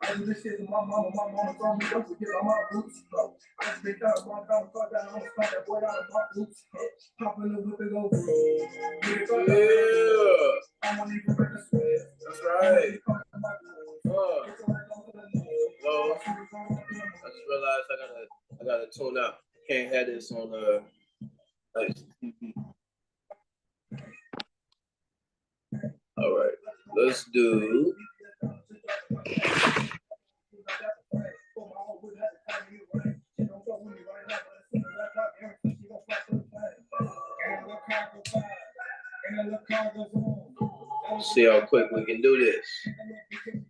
I do this shit to my mama told me don't forget on my boots. I just been out of my down, cut down, I'm start that boy out of my boots. Hop in the whip and go. Yeah. I won't even break the sweat. That's right. Well, I just realized I gotta tune out. Can't have this on TV. All right, let's do. See how quick we can do this.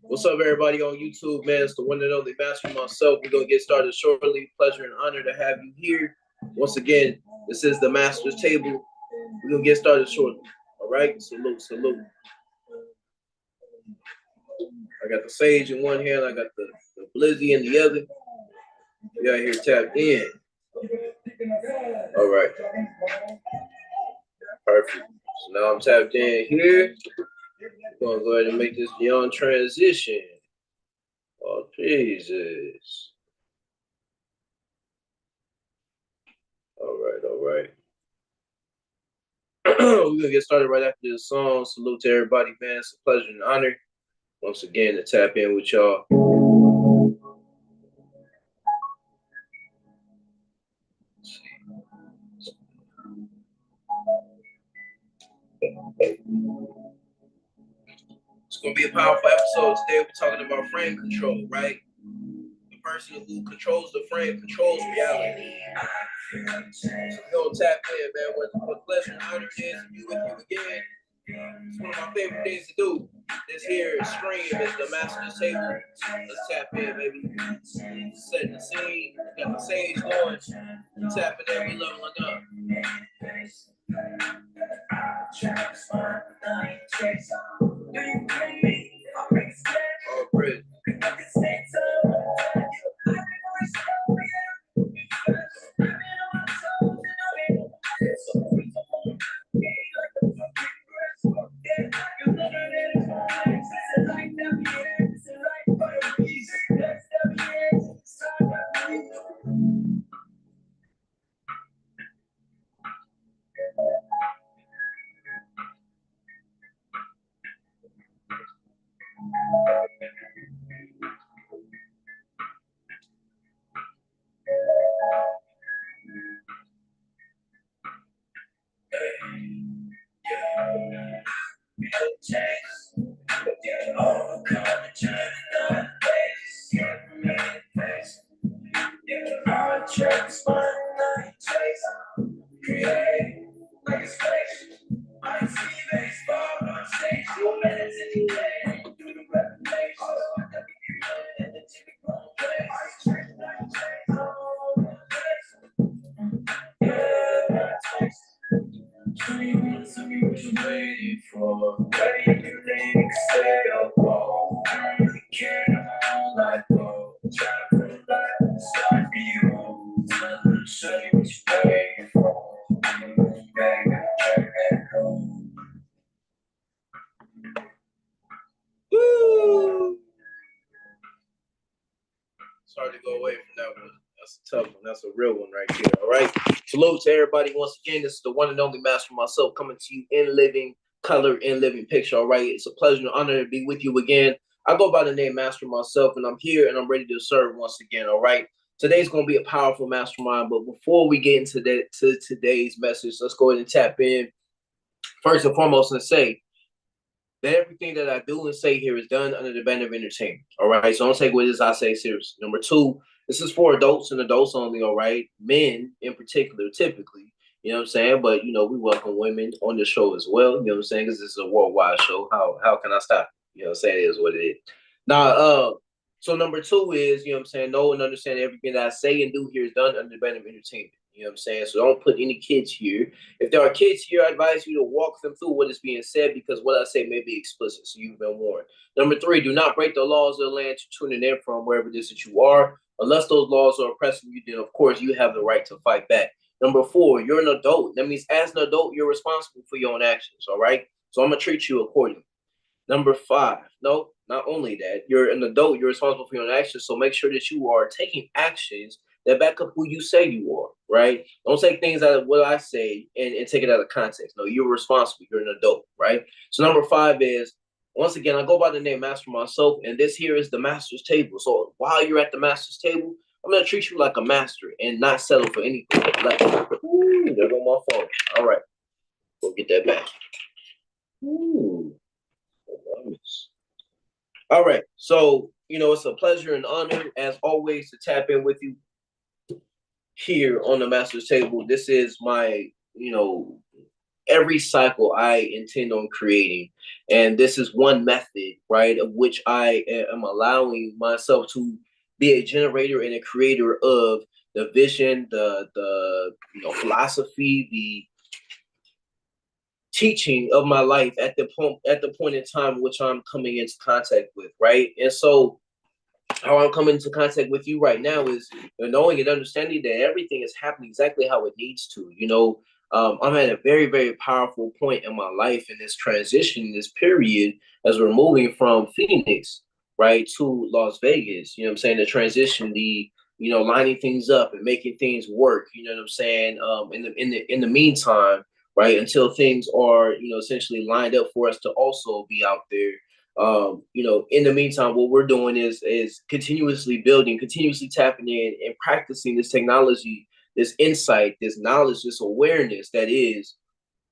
What's up, everybody on YouTube, man? It's the one and only Master Mycellf. We're going to get started shortly. Pleasure and honor to have you here. Once again, this is the Master's Table. We're going to get started shortly. All right? Salute, salute. I got the sage in one hand. I got the blizzy in the other. We out here tapped in. All right. Perfect. So now I'm tapped in here. I'm going to go ahead and make this young transition. Oh, Jesus. All right, all right. We're going to get started right after this song. Salute to everybody, man. It's a pleasure and honor once again to tap in with y'all. It's going to be a powerful episode today. We're talking about frame control, right? The person who controls the frame controls reality. So we're going to tap in, man. What pleasure and honor it is to be with you again. It's one of my favorite things to do. This here stream is the Master's Table. Let's tap in, baby. Setting the scene. Got the sage going. Tapping in, we leveling up. Oh, Chris. Sorry to go away from that one. That's a tough one. That's a real one right there. All right. Salute to everybody once again. This is the one and only Master Mycellf coming to you in living color, in living picture. All right. It's a pleasure and honor to be with you again. I go by the name Master Mycellf, and I'm here and I'm ready to serve once again. All right. Today's going to be a powerful mastermind. But before we get into today's message, let's go ahead and tap in first and foremost and say that everything that I do and say here is done under the banner of entertainment. All right. So don't take what it is I say seriously. Number two, this is for adults and adults only. All right. Men in particular, typically. You know what I'm saying? But, you know, we welcome women on the show as well. You know what I'm saying? Because this is a worldwide show. How can I stop? You know what I'm saying? It is what it is. Now, so number two is, you know what I'm saying, know and understand everything that I say and do here is done under the banner of entertainment. You know what I'm saying? So don't put any kids here. If there are kids here, I advise you to walk them through what is being said because what I say may be explicit, so you've been warned. Number three, do not break the laws of the land you're tuning in from wherever it is that you are. Unless those laws are oppressing you, then of course you have the right to fight back. Number four, you're an adult. That means as an adult, you're responsible for your own actions, all right? So I'm going to treat you accordingly. Number five, Not only that, you're an adult, you're responsible for your own actions. So make sure that you are taking actions that back up who you say you are, right? Don't take things out of what I say and take it out of context. No, you're responsible. You're an adult, right? So number 5 is, once again, I go by the name Master Mycellf, and this here is the master's table. So while you're at the master's table, I'm going to treat you like a master and not settle for anything less. Ooh, there go my phone. All right. Go get that back. Ooh. All right. So, it's a pleasure and honor, as always, to tap in with you here on the master's table. This is my, every cycle I intend on creating. And this is one method, right, of which I am allowing myself to be a generator and a creator of the vision, the philosophy, the teaching of my life at the point in time which I'm coming into contact with, right? And so how I'm coming into contact with you right now is knowing and understanding that everything is happening exactly how it needs to. I'm at a very, very powerful point in my life in this transition, this period, as we're moving from Phoenix, right, to Las Vegas. You know what I'm saying? The transition, the lining things up and making things work. You know what I'm saying? In the meantime, right, until things are essentially lined up for us to also be out there. In the meantime, what we're doing is continuously building, continuously tapping in and practicing this technology, this insight, this knowledge, this awareness that is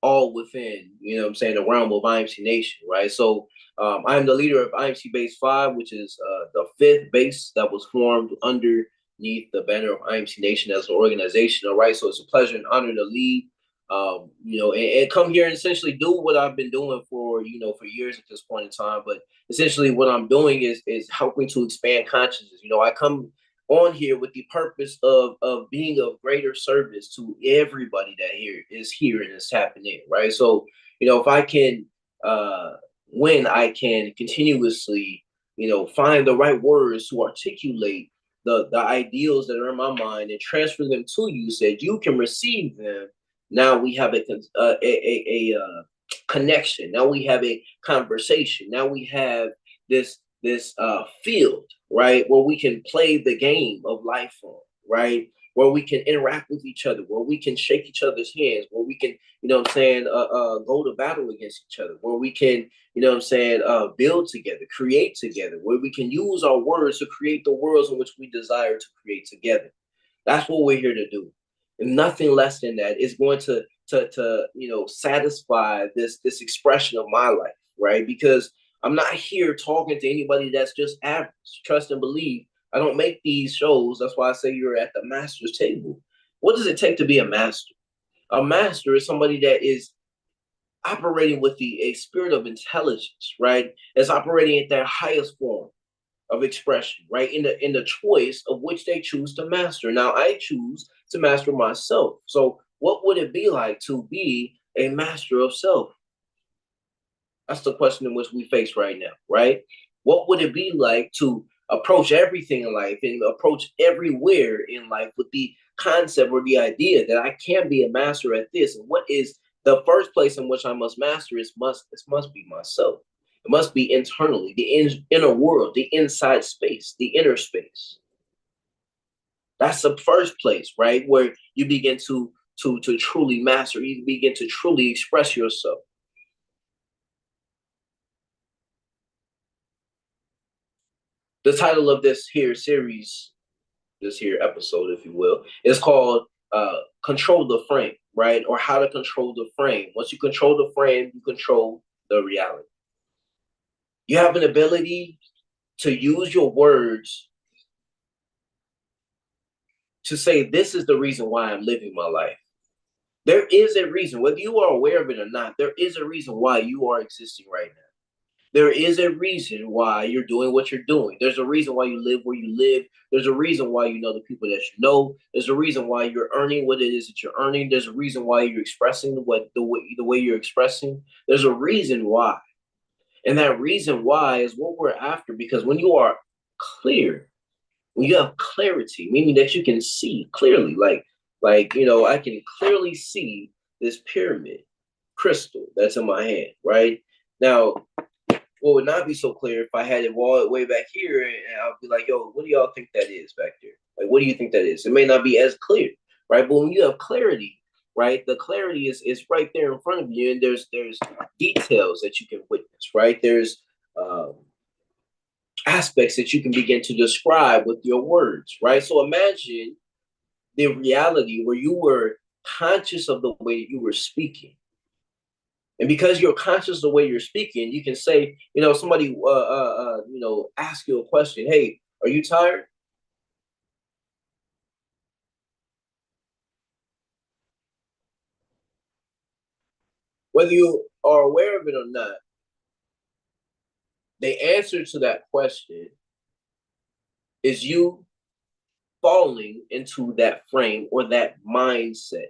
all within, the realm of IMC Nation, right? So I'm the leader of IMC Base 5, which is the 5th base that was formed underneath the banner of IMC Nation as an organization, all right? So it's a pleasure and honor to lead, and come here and essentially do what I've been doing for years at this point in time. But essentially what I'm doing is helping to expand consciousness. I come on here with the purpose of being of greater service to everybody that is here and is tapping in, right? So, if I can, when I can continuously, find the right words to articulate the ideals that are in my mind and transfer them to you so that you can receive them. Now we have a connection. Now we have a conversation. Now we have this field, right, where we can play the game of life on, right, where we can interact with each other, where we can shake each other's hands, where we can, go to battle against each other, where we can, build together, create together, where we can use our words to create the worlds in which we desire to create together. That's what we're here to do. And nothing less than that is going to satisfy this expression of my life, right? Because I'm not here talking to anybody that's just average. Trust and believe. I don't make these shows. That's why I say you're at the master's table. What does it take to be a master? A master is somebody that is operating with a spirit of intelligence, right? Is operating at their highest form of expression, right? In the choice of which they choose to master. Now, I choose to master myself. So what would it be like to be a master of self? That's the question in which we face right now, right? What would it be like to approach everything in life and approach everywhere in life with the concept or the idea that I can be a master at this? And what is the first place in which I must master? It must be myself. It must be internally, the inner world, the inside space, the inner space. That's the first place, right, where you begin to truly master. You begin to truly express yourself. The title of this here series, this here episode, if you will, is called Control the Frame, right? Or How to Control the Frame. Once you control the frame, you control the reality. You have an ability to use your words to say, this is the reason why I'm living my life. There is a reason, whether you are aware of it or not, there is a reason why you are existing right now. There is a reason why you're doing what you're doing. There's a reason why you live where you live. There's a reason why you know the people that you know. There's a reason why you're earning what it is that you're earning. There's a reason why you're expressing the way you're expressing. There's a reason why. And that reason why is what we're after, because when you are clear, when you have clarity, meaning that you can see clearly, like I can clearly see this pyramid crystal that's in my hand, right? Now, what would not be so clear if I had it way back here, and I'll be like, yo, what do y'all think that is back there? Like, what do you think that is? It may not be as clear, right? But when you have clarity, right, the clarity is right there in front of you, and there's details that you can witness, right? There's aspects that you can begin to describe with your words, right? So imagine the reality where you were conscious of the way you were speaking. And because you're conscious of the way you're speaking, you can say, somebody, ask you a question. Hey, are you tired? Whether you are aware of it or not, the answer to that question is you falling into that frame or that mindset.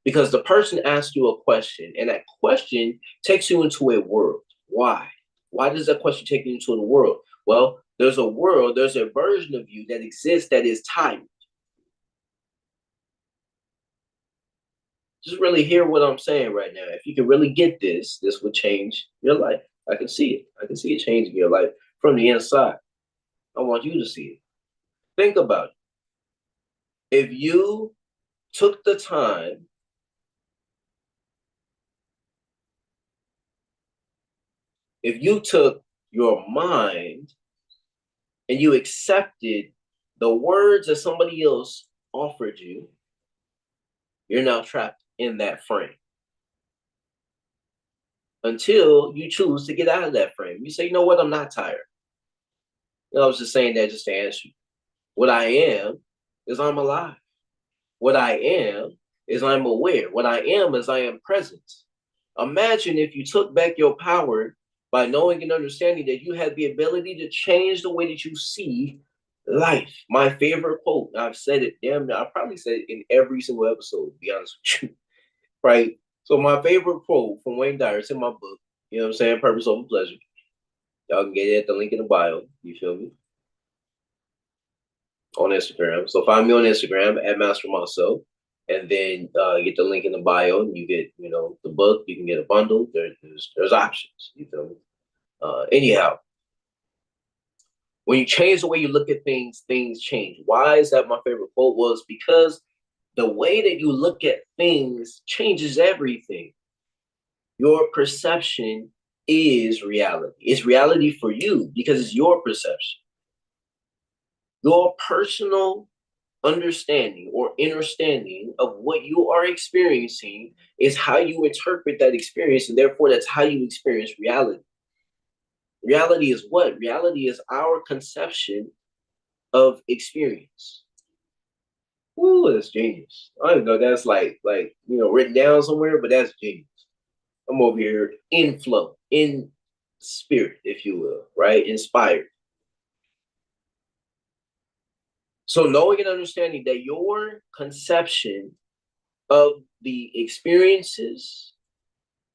Because the person asks you a question, and that question takes you into a world. Why? Why does that question take you into the world? Well, there's a version of you that exists that is tired. Just really hear what I'm saying right now. If you can really get this would change your life. I can see it. I can see it changing your life from the inside. I want you to see it. Think about it. If you took the time, if you took your mind and you accepted the words that somebody else offered you, you're now trapped in that frame until you choose to get out of that frame. You say, you know what, I'm not tired. I was just saying that just to answer you. What I am is I'm alive. What I am is I'm aware. What I am is I am present. Imagine if you took back your power by knowing and understanding that you had the ability to change the way that you see life. My favorite quote, I've said it, I probably said it in every single episode, to be honest with you. Right? So my favorite quote from Wayne Dyer, it's in my book, you know what I'm saying? Purpose over pleasure. Y'all can get it at the link in the bio. You feel me? On Instagram. So find me on Instagram at Master Mycellf, and then get the link in the bio, and you get the book. You can get a bundle. There's options. You feel me? Anyhow, when you change the way you look at things, things change. Why is that my favorite quote? Was because the way that you look at things changes everything. Your perception is reality. It's reality for you because it's your perception. Your personal understanding or understanding of what you are experiencing is how you interpret that experience, and therefore that's how you experience reality. Reality is what? Reality is our conception of experience. Ooh, that's genius. I don't know, that's like written down somewhere, but that's genius. I'm over here in flow, in spirit, if you will, right? Inspired. So knowing and understanding that your conception of the experiences,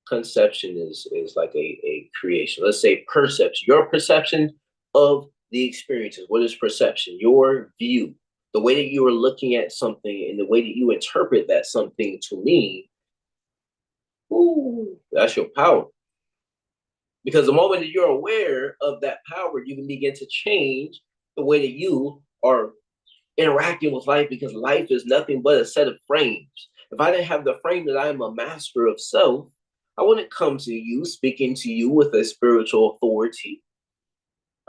conception is like a creation. Let's say perception. Your perception of the experiences. What is perception? Your view, the way that you are looking at something and the way that you interpret that something to mean. Ooh, that's your power. Because the moment that you're aware of that power, you can begin to change the way that you are interacting with life, because life is nothing but a set of frames. If I didn't have the frame that I am a master of self, I wouldn't come to you speaking to you with a spiritual authority.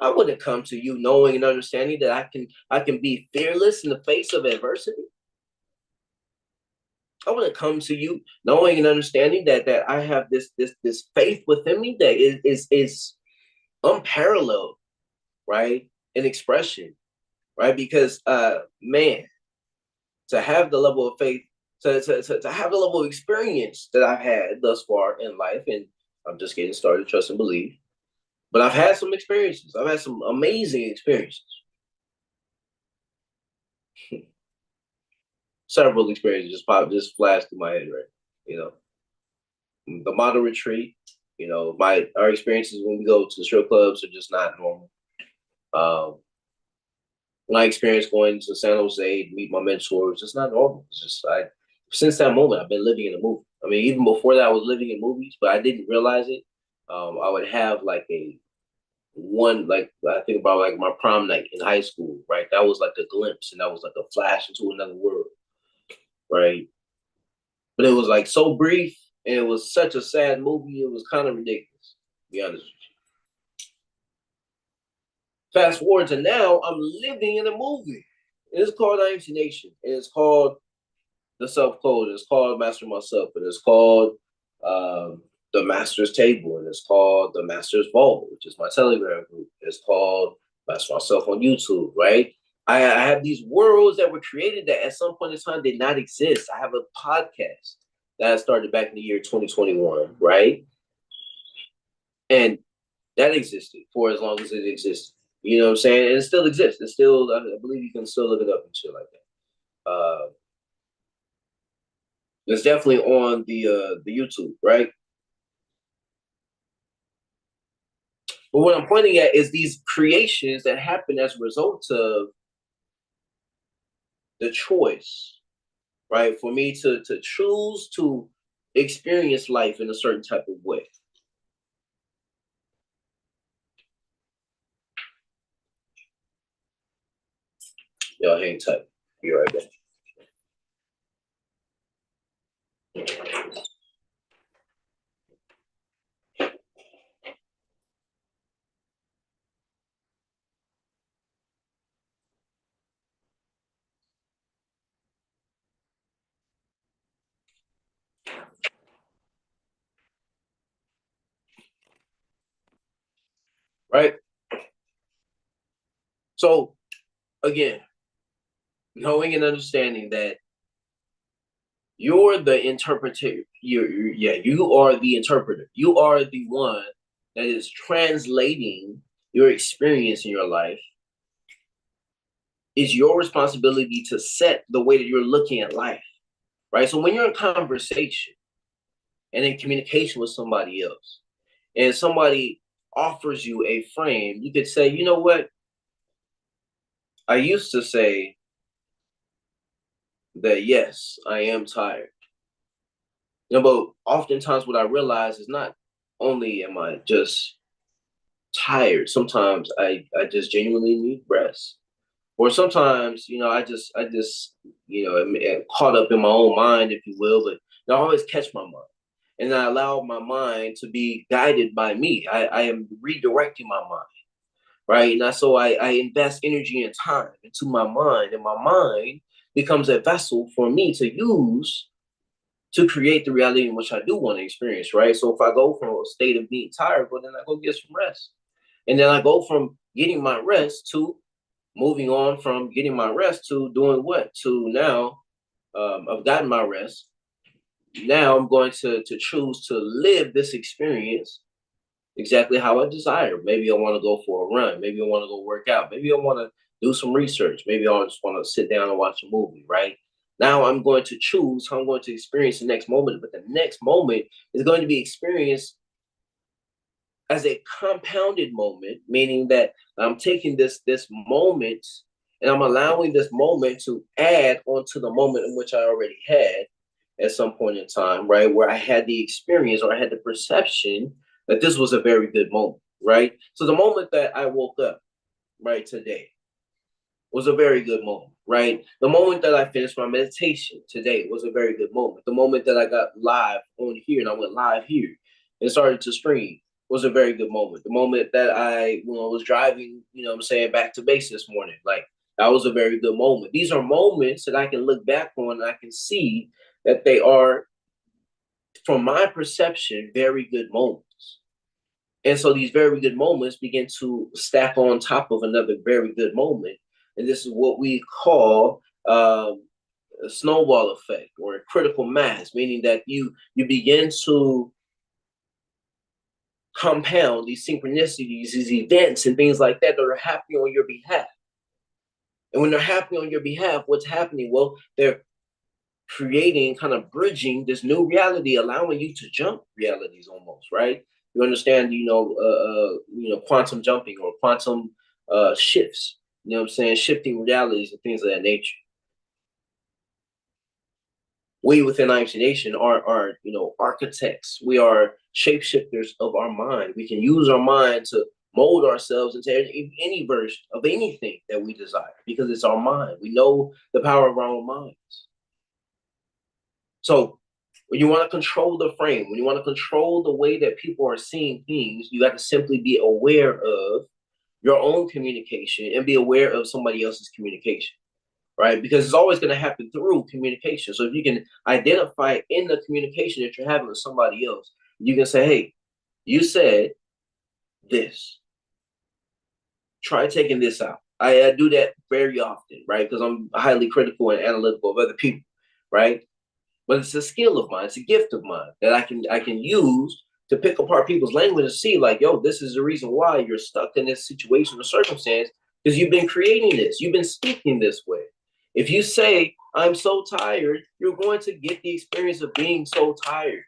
I wouldn't come to you knowing and understanding that I can be fearless in the face of adversity. I wouldn't come to you knowing and understanding that I have this faith within me that is unparalleled, right? In expression, right? Because man, to have the level of faith, to have the level of experience that I've had thus far in life, and I'm just getting started, trust and believe. But I've had some experiences. I've had some amazing experiences. Several experiences just flashed through my head, right? You know, the model retreat. Our experiences when we go to the strip clubs are just not normal. Um, my experience going to San Jose to meet my mentor was just not normal. It's just since that moment I've been living in a movie. I mean, even before that I was living in movies, but I didn't realize it. I would have like a one, like I think about like my prom night in high school, right? That was like a glimpse, and that was like a flash into another world, right? But it was like so brief, and it was such a sad movie. It was kind of ridiculous, to be honest with you. Fast forward to now, I'm living in a movie. It's called IMC Nation, and it's called The Self Code. It's called Master Mycellf, and it's called The Master's Table, and it's called The Master's Vault, which is my Telegram group. It's called Master Mycellf on YouTube, right? I have these worlds that were created that at some point in time did not exist. I have a podcast that I started back in the year 2021, right? And that existed for as long as it existed. You know what I'm saying? And it still exists. It still, I believe you can still look it up and shit like that. It's definitely on the YouTube, right? But what I'm pointing at is these creations that happen as a result of the choice, right? For me to choose to experience life in a certain type of way. Y'all hang tight. Be right back. Right? So again, knowing and understanding that you're the interpreter, you are the interpreter. You are the one that is translating your experience in your life. It's your responsibility to set the way that you're looking at life, right? So when you're in conversation and in communication with somebody else, and somebody offers you a frame, you could say, you know what? I used to say that yes, I am tired. You know, but oftentimes what I realize is not only am I just tired, sometimes I just genuinely need rest. Or sometimes, you know, I just, you know, am caught up in my own mind, if you will, but I always catch my mind. And I allow my mind to be guided by me. I am redirecting my mind, right? And so I invest energy and time into my mind, and my mind becomes a vessel for me to use to create the reality in which I do want to experience, right? So if I go from a state of being tired, well, then I go get some rest. And then I go from getting my rest to moving on from getting my rest to doing what? To now, I've gotten my rest. Now I'm going to choose to live this experience exactly how I desire. Maybe I want to go for a run. Maybe I want to go work out. Maybe I want to do some research. Maybe I just want to sit down and watch a movie, right? Now I'm going to choose how I'm going to experience the next moment, but the next moment is going to be experienced as a compounded moment, meaning that I'm taking this moment and I'm allowing this moment to add onto the moment in which I already had at some point in time, right? Where I had the experience or I had the perception that this was a very good moment, right? So the moment that I woke up, right, today was a very good moment, right? The moment that I finished my meditation today was a very good moment. The moment that I got live on here and I went live here and started to stream was a very good moment. The moment that I, when I was driving, you know what I'm saying, back to base this morning, like that was a very good moment. These are moments that I can look back on and I can see that they are, from my perception, very good moments. And so these very good moments begin to stack on top of another very good moment. And this is what we call a snowball effect or a critical mass, meaning that you begin to compound these synchronicities, these events and things like that that are happening on your behalf. And when they're happening on your behalf, what's happening? Well, they're creating, kind of bridging this new reality, allowing you to jump realities almost, right? You understand, quantum jumping or quantum shifts. You know what I'm saying? Shifting realities and things of that nature. We within Nation are architects. We are shapeshifters of our mind. We can use our mind to mold ourselves into any version of anything that we desire, because it's our mind. We know the power of our own minds. So when you want to control the frame, when you want to control the way that people are seeing things, you got to simply be aware of your own communication and be aware of somebody else's communication, right? Because it's always going to happen through communication. So if you can identify in the communication that you're having with somebody else, you can say, hey, you said this. Try taking this out. I do that very often, right? Because I'm highly critical and analytical of other people, right? But it's a skill of mine. It's a gift of mine that I can use to pick apart people's language and see, like, yo, this is the reason why you're stuck in this situation or circumstance, because you've been creating this. You've been speaking this way. If you say, I'm so tired, you're going to get the experience of being so tired.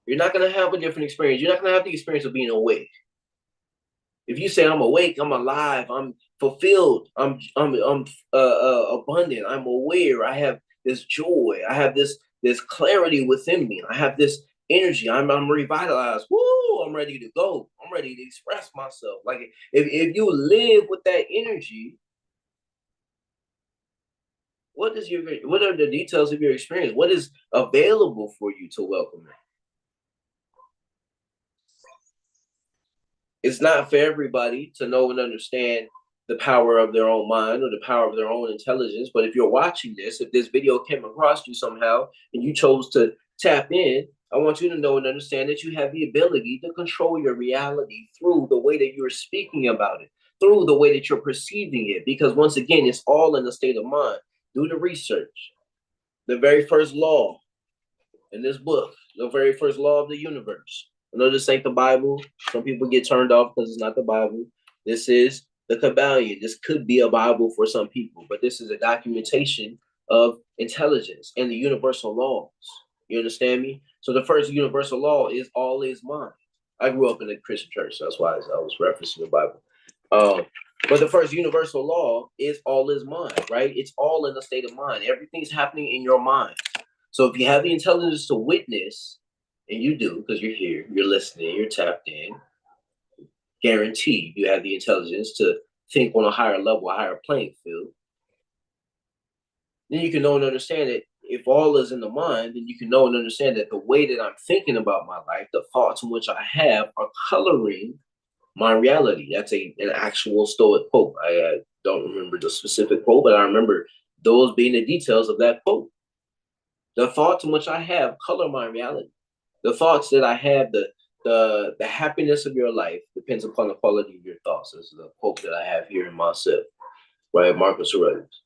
You're not going to have a different experience. You're not going to have the experience of being awake. If you say I'm awake, I'm alive, I'm fulfilled, I'm abundant, I'm aware, I have this joy, I have this clarity within me, I have this energy, I'm revitalized. Woo! I'm ready to go. I'm ready to express myself. Like if you live with that energy, what are the details of your experience? What is available for you to welcome it? It's not for everybody to know and understand the power of their own mind or the power of their own intelligence. But if you're watching this, if this video came across you somehow and you chose to tap in, I want you to know and understand that you have the ability to control your reality through the way that you're speaking about it, through the way that you're perceiving it. Because once again, it's all in the state of mind. Do the research. The very first law in this book, the very first law of the universe. I know this ain't the Bible. Some people get turned off because it's not the Bible. This is the Kabbalion. This could be a Bible for some people, but this is a documentation of intelligence and the universal laws. You understand me? So the first universal law is all is mind. I grew up in a Christian church, so that's why I was referencing the Bible. But the first universal law is all is mind, right? It's all in the state of mind. Everything's happening in your mind. So if you have the intelligence to witness, and you do because you're here, you're listening, you're tapped in, guaranteed you have the intelligence to think on a higher level, a higher playing field, then you can know and understand that if all is in the mind, then you can know and understand that the way that I'm thinking about my life, the thoughts in which I have are coloring my reality. That's an actual Stoic quote. I don't remember the specific quote, but I remember those being the details of that quote. The thoughts in which I have color my reality. The thoughts that I have, the happiness of your life depends upon the quality of your thoughts. This is a quote that I have here in myself, right? Marcus Aurelius.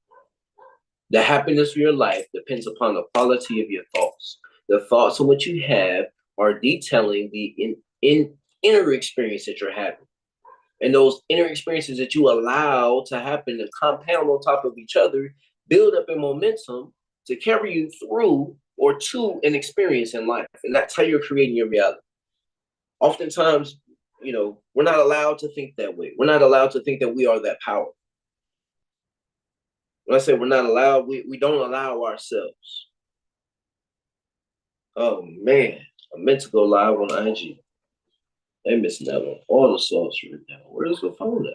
The happiness of your life depends upon the quality of your thoughts. The thoughts in which you have are detailing the inner experience that you're having. And those inner experiences that you allow to happen and compound on top of each other build up in momentum to carry you through or to an experience in life. And that's how you're creating your reality. Oftentimes, we're not allowed to think that way. We're not allowed to think that we are that powerful. When I say we're not allowed, we don't allow ourselves. Oh man, I meant to go live on IG. They missing that one. All the sauce right now. Where's the phone at?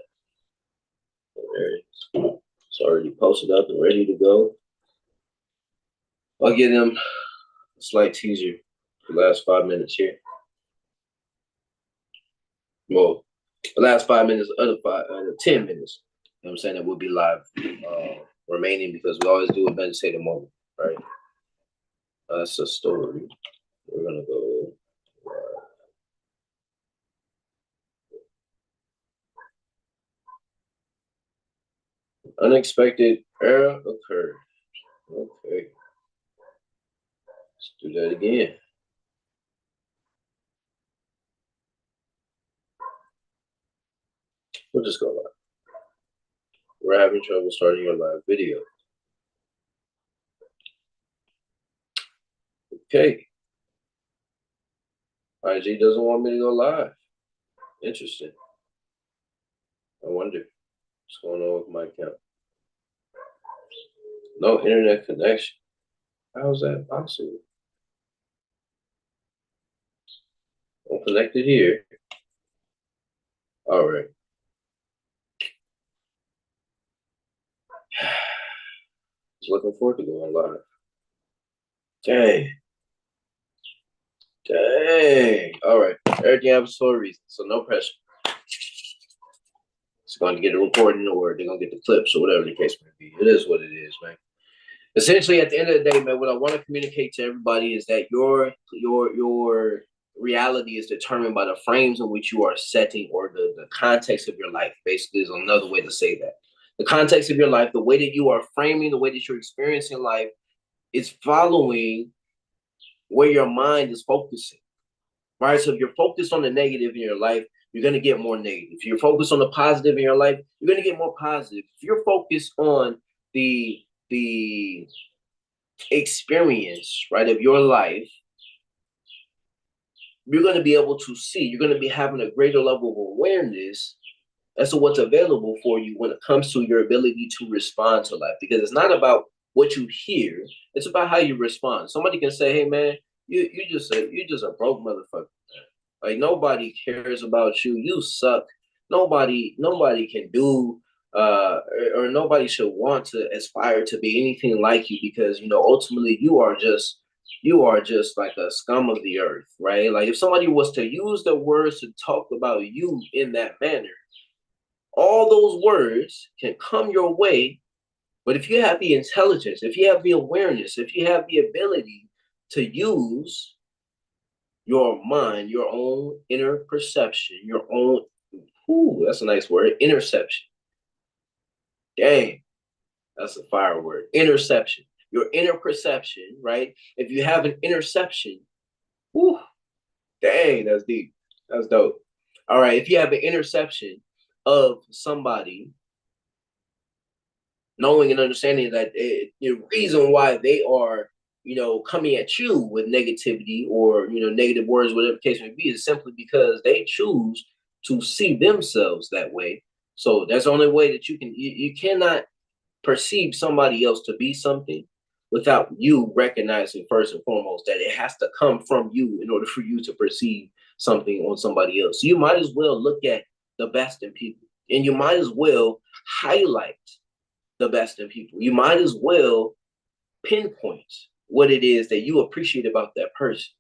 Oh, there it is. It's already posted up and ready to go. I'll give them a slight teaser for the last 5 minutes here. Well, the last 5 minutes, 10 minutes. You know what I'm saying? That will be live remaining because we always do a meditative moment, right? That's a story. We're going to go. Unexpected error occurred. Okay. Let's do that again. We'll just go live. We're having trouble starting your live video. Okay. IG doesn't want me to go live. Interesting. I wonder what's going on with my account. No internet connection. How is that possible? I'm connected here. All right. Just looking forward to going live. Dang. Dang. All right. Everything happens for a reason, so no pressure. It's going to get a recording or they're going to get the clips or whatever the case may be. It is what it is, man. Essentially, at the end of the day, man, what I want to communicate to everybody is that your reality is determined by the frames in which you are setting, or the context of your life, basically, is another way to say that. The context of your life, the way that you are framing, the way that you're experiencing life is following where your mind is focusing, right? So if you're focused on the negative in your life, you're going to get more negative. If you're focused on the positive in your life, you're going to get more positive. If you're focused on the experience, right, of your life, you're going to be able to see, you're going to be having a greater level of awareness as to what's available for you when it comes to your ability to respond to life. Because it's not about what you hear, it's about how you respond. Somebody can say, hey man, you just a broke motherfucker. Like nobody cares about you. You suck. Nobody can do or nobody should want to aspire to be anything like you, because ultimately you are just like a scum of the earth, right? Like if somebody was to use the words to talk about you in that manner, all those words can come your way. But if you have the intelligence, if you have the awareness, if you have the ability to use your mind, your own inner perception, your own, ooh, that's a nice word, interception. Dang, that's a fire word, interception. Your inner perception, right? If you have an interception, whoo, dang, that's deep. That's dope. All right, if you have an interception of somebody, knowing and understanding that the reason why they are, coming at you with negativity or, negative words, whatever the case may be, is simply because they choose to see themselves that way. So that's the only way that you cannot perceive somebody else to be something without you recognizing first and foremost that it has to come from you in order for you to perceive something on somebody else. So you might as well look at the best in people, and you might as well highlight the best in people. You might as well pinpoint what it is that you appreciate about that person.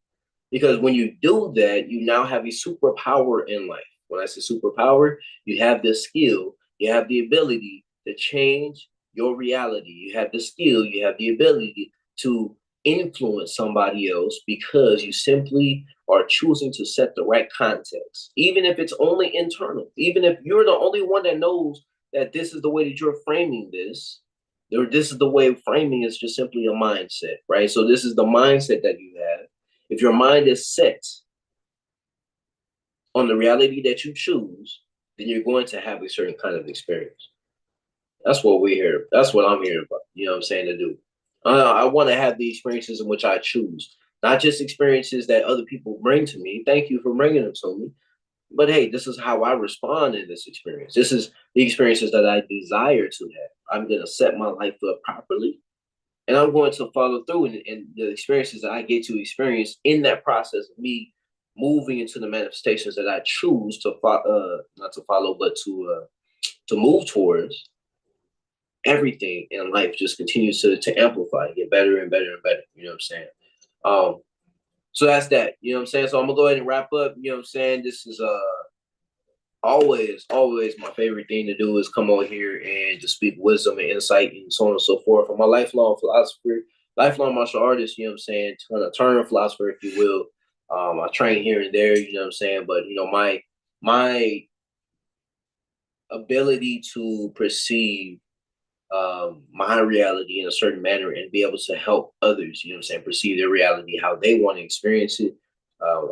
Because when you do that, you now have a superpower in life. When I say superpower, you have the skill, you have the ability to change your reality. You have the skill, you have the ability to influence somebody else because you simply are choosing to set the right context. Even if it's only internal, even if you're the only one that knows that this is the way that you're framing this, or this is the way of framing is just simply a mindset, right? So this is the mindset that you have. If your mind is set on the reality that you choose, then you're going to have a certain kind of experience. That's what we're here. That's what I'm here about. You know what I'm saying, to do. I want to have the experiences in which I choose, not just experiences that other people bring to me. Thank you for bringing them to me. But hey, this is how I respond in this experience. This is the experiences that I desire to have. I'm going to set my life up properly, and I'm going to follow through in the experiences that I get to experience in that process of me moving into the manifestations that I choose to not to follow, but to move towards. Everything in life just continues to amplify, get better and better and better. You know what I'm saying? So that's that. You know what I'm saying? So I'm gonna go ahead and wrap up. You know what I'm saying? This is always my favorite thing to do is come on here and just speak wisdom and insight and so on and so forth. I'm a lifelong philosopher, lifelong martial artist, you know what I'm saying? Turn philosopher, if you will. I train here and there, you know what I'm saying? But my ability to perceive my reality in a certain manner and be able to help others, you know what I'm saying, perceive their reality how they want to experience it.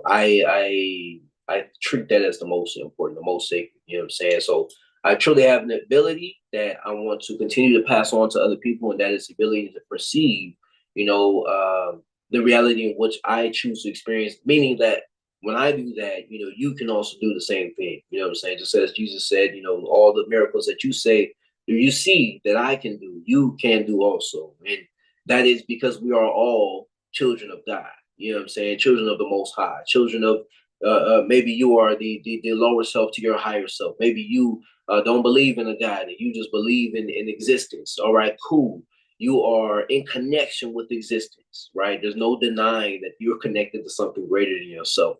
I treat that as the most important, the most sacred, you know what I'm saying? So I truly have an ability that I want to continue to pass on to other people, and that is the ability to perceive, the reality in which I choose to experience, meaning that when I do that, you can also do the same thing. You know what I'm saying? Just as Jesus said, all the miracles that you say, you see that I can do, you can do also. And that is because we are all children of God. You know what I'm saying? Children of the Most High, children of Maybe you are the lower self to your higher self. Maybe you don't believe in a God and you just believe in existence. All right, cool. You are in connection with existence, right? There's no denying that you're connected to something greater than yourself.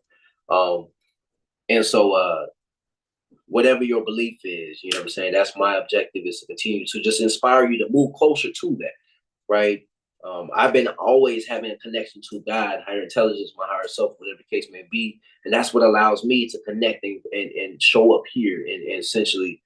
Um, and so, whatever your belief is, you know what I'm saying? That's my objective, is to continue to just inspire you to move closer to that, right? I've been always having a connection to God, higher intelligence, my higher self, whatever the case may be. And that's what allows me to connect and show up here and essentially,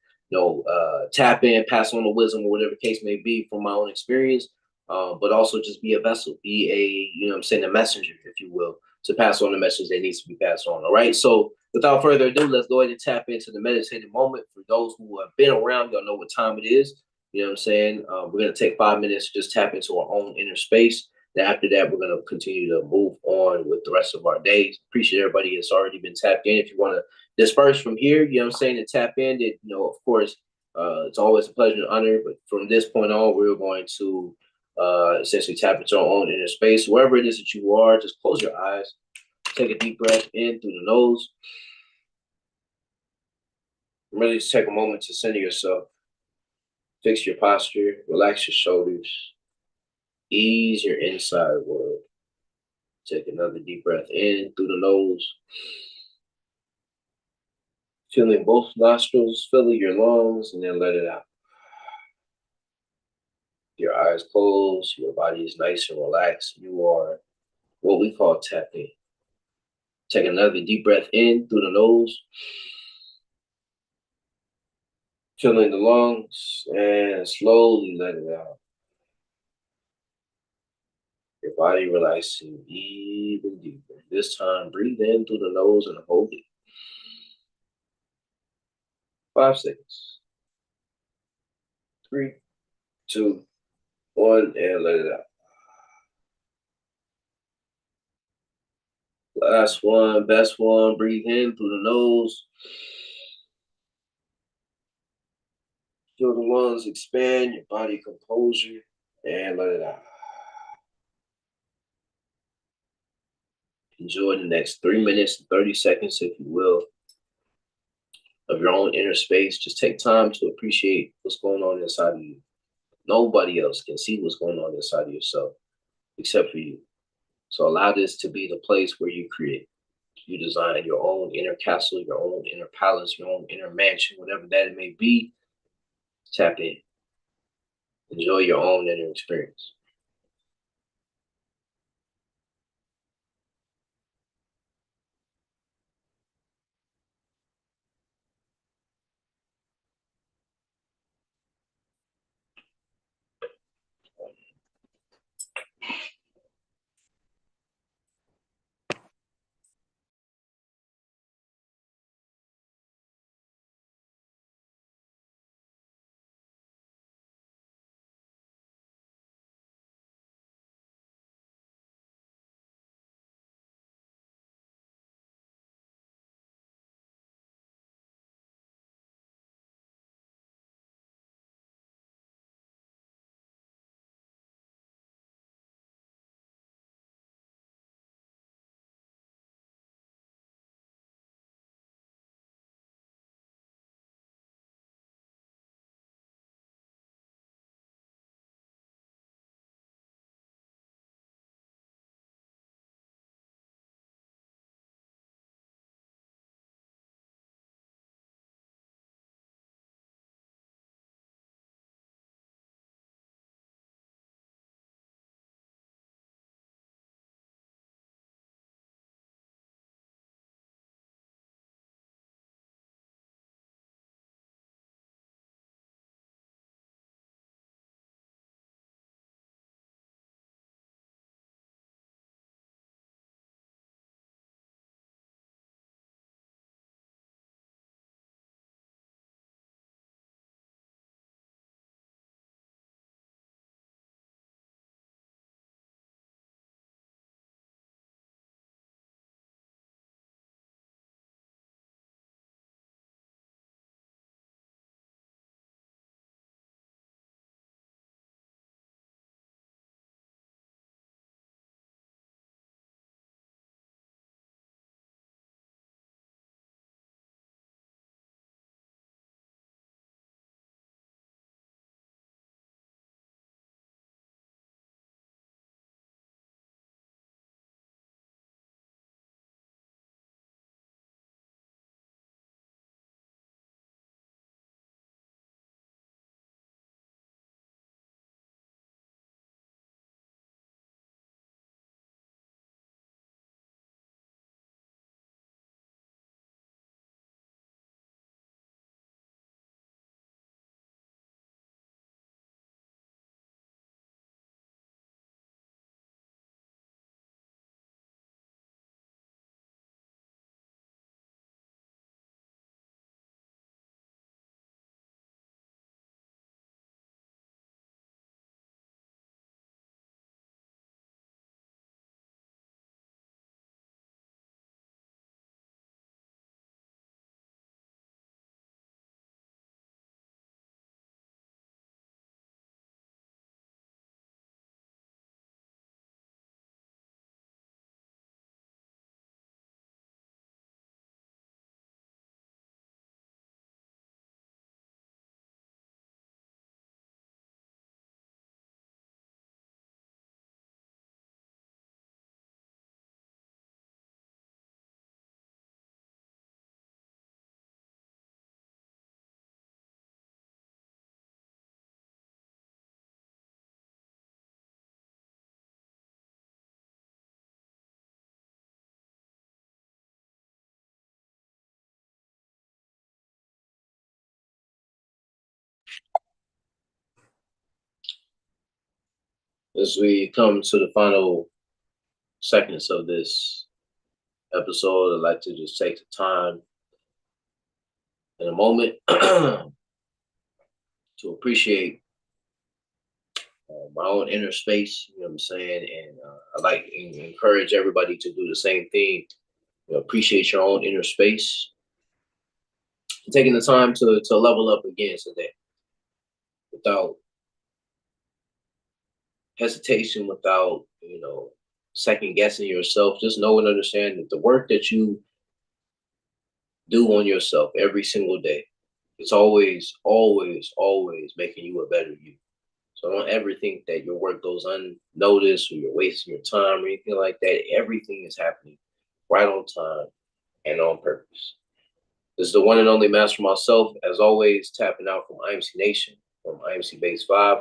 tap in, pass on the wisdom or whatever the case may be from my own experience. But also just be a vessel, be a, you know what I'm saying, a messenger, if you will, to pass on the message that needs to be passed on. All right. So without further ado, let's go ahead and tap into the meditative moment. For those who have been around, y'all know what time it is. You know what I'm saying? We're going to take 5 minutes to just tap into our own inner space. Then after that, we're going to continue to move on with the rest of our days. Appreciate everybody that's already been tapped in. If you want to disperse from here, you know what I'm saying, and tap in, that, of course, it's always a pleasure and honor. But from this point on, we're going to essentially tap into our own inner space. Wherever it is that you are, just close your eyes. Take a deep breath in through the nose. Really just take a moment to center yourself. Fix your posture, relax your shoulders, ease your inside world. Take another deep breath in through the nose, filling both nostrils, filling your lungs, and then let it out. Your eyes closed, your body is nice and relaxed. You are what we call tapping. Take another deep breath in through the nose, filling the lungs, and slowly let it out. Your body relaxing even deeper. This time, breathe in through the nose and hold it. 5 seconds. 3, 2, 1, and let it out. Last one, best one. Breathe in through the nose. Feel the lungs expand, your body composure, and let it out. Enjoy the next 3 minutes and 30 seconds, if you will, of your own inner space. Just take time to appreciate what's going on inside of you. Nobody else can see what's going on inside of yourself except for you. So allow this to be the place where you create. You design your own inner castle, your own inner palace, your own inner mansion, whatever that it may be. Tap in. Enjoy your own inner experience. As we come to the final seconds of this episode, I'd like to just take the time in a moment to appreciate my own inner space. You know what I'm saying? And I like to encourage everybody to do the same thing. Appreciate your own inner space. Taking the time to level up again today without hesitation, without second guessing yourself. Just know and understand that the work that you do on yourself every single day, it's always, always, always making you a better you. So don't ever think that your work goes unnoticed or you're wasting your time or anything like that. Everything is happening right on time and on purpose. This is the one and only Master Mycellf, as always, tapping out from IMC Nation, from IMC Base 5.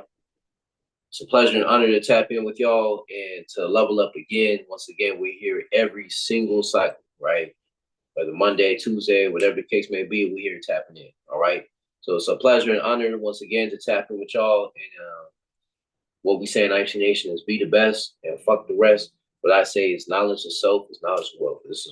It's a pleasure and honor to tap in with y'all and to level up again. Once again, we're here every single cycle, right? Whether Monday, Tuesday, whatever the case may be, we're here tapping in, all right? So it's a pleasure and honor once again to tap in with y'all. And what we say in IMC Nation is be the best and fuck the rest. What I say is knowledge of self is knowledge of wealth. This is